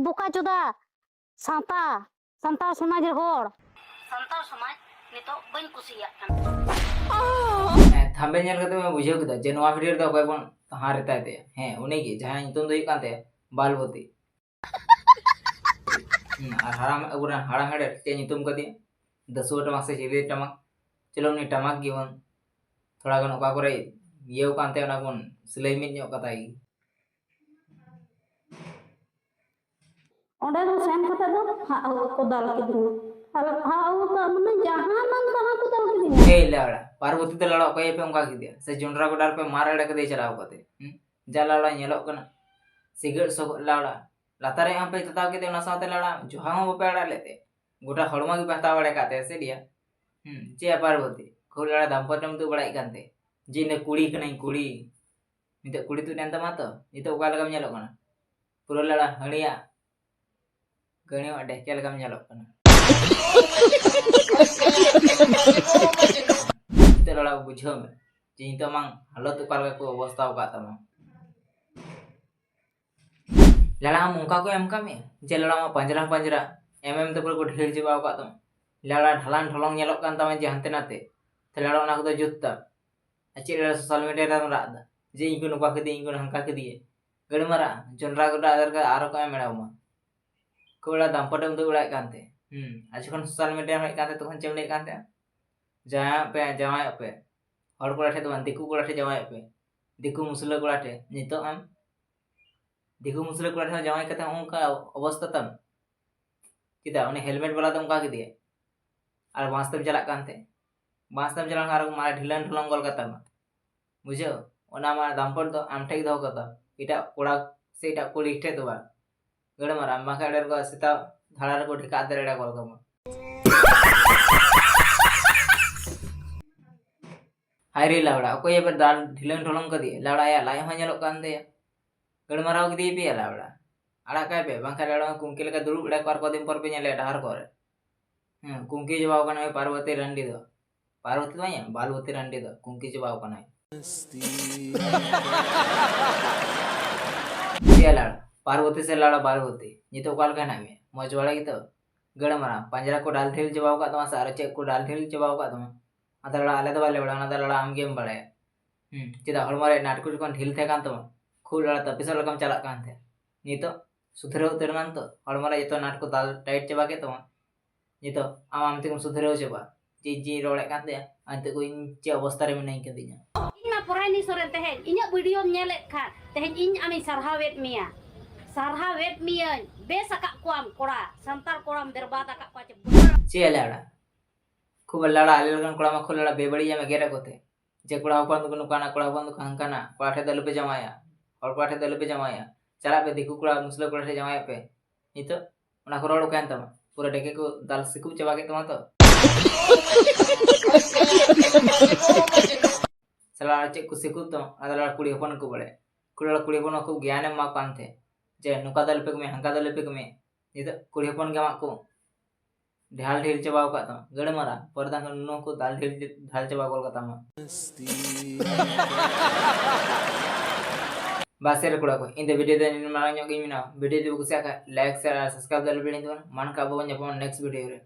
बोका चोदा साता संतार समाज होड़ संतार समाज नितो बन कुसिया thumbnail nyel kate me bujhew kida je noa video da koy bon ha reta te he uni gi jahan nyutum do huyuk kan te balboti ar haram aguran haram hede te nyutum kadi dasu tamak se chili tamak chelo ni tamak gi bon thoda gan oka kore yeu kan te ona bon silai min nyok katai ओंडे दो सेन कते दो को दाल के दिन how का मने जहां मन तहां को दाल के दिन ए लाड़ा Parvati te lada koy pe onka gi dia se jondra godar pe mara ede kade chalaw kate ja lada nyelok kana sigar so lada latare am pe tataw kete ona sawte lada joha ho pe ada lete gota horma gi pata wade kate se dia je Parvati khol lada dampatam tu badai kante je ne kudi kanai kudi nite kudi tu nenta mato itu oka lagam nyelok kana pura lada haniya gani ade ke lagam nyelok kana itu lada bujhew me je itu mang halat ukar ko অবস্থা oka tama lada am onka ko em kami je lada ma panjra te pura ko dhir jiba oka tama lada dhalan dholong nyelok kan tama je hante nate te lada ona ko do jutta achi lada social media ra rak da je ingu noka kedi ingu hangka kedi gadi mara jondra goda adar ka aro ko em ma ko lada dampatam tu ulai kante achi kon social media hek kante tokon chem lek kante jawai pe hor ko athe to diku ko athe jawai pe diku musla ko athe nito am diku musla ko athe jawai kate onka অবস্থা tam kita uni helmet bala to onka kedi ar bastam jalak kante bastam jalan ar mara dhilan dholong gol kata ma bujhew ona ma dampot do am thek do kata eta koda se eta kuri the do ba gade mara amma ka der ko sita dharar ko dhika der eda gol kama हायरे लावड़ा कोई ये दाल ढिलन ढोलंग कर दिए लावड़ा या लाई हो nyelok kan दे गड़ मराव के दिए पे लावड़ा आड़ा काय पे बांका लावड़ा कुंकी लेका दुरुब बड़ा कर को दिन पर पे nyele डहार करे कुंकी जवाब कना पार्वती रंडी दो पार्वती तो या बालवती रंडी दो कुंकी जवाब कना ये लावड़ा पार्वती से लावड़ा बालवती ये तो काल कहना में मजवाड़ा की तो गड़ मरा पंजरा को डाल ढील जवाब का तो सारा चेक को डाल ढील जवाब का तो adala ale do bale bada adala am game bade cida hormare natku jokon ढील थे kan tama khul lada tapisa lakam chalak kan the nito sudhrew terman to hormare ito natku dal tight chaba ke tama nito am te sudhrew chaba ji role kan the ante ko ince obostha re menai ke dinya ina porai ni sore teh inya video nyelek khan teh in ami sarhawet mia besaka kuam kora santar koram berbata ka pace chelada खूब लड़ा आलेलगन कोड़ा मा खोलड़ा बेबड़िया में गेरा कोते जे कोड़ा अपन तो नुकाना कोड़ा अपन तो खांकाना कोड़ा ठे दल पे जमाया और कोड़ा ठे दल पे जमाया चला पे दिकु कोड़ा मुसला कोड़ा ठे जमाया पे नितो ओना को रोड कान तमा पूरा डेके को दाल सिकु चबा के तमा तो चला चे को सिकु तो आदला कुड़ी अपन को बड़े कुड़ी अपन को ज्ञान मा कांथे जे नुका दल पे में हंका दल पे में नितो कुड़ी अपन के मा को ढाल ढील चबाव का तमा गड़ मरा परदा नो को दाल ढील ढाल चबा गोल का तमा बासेर कुड़ा को इन द वीडियो दे मारा ᱧᱚᱜ ᱜᱤᱧ ᱢᱮᱱᱟ वीडियो दे कुसिया का लाइक शेयर सब्सक्राइब दल बेडिन दो मान का बो नेक्स्ट वीडियो रे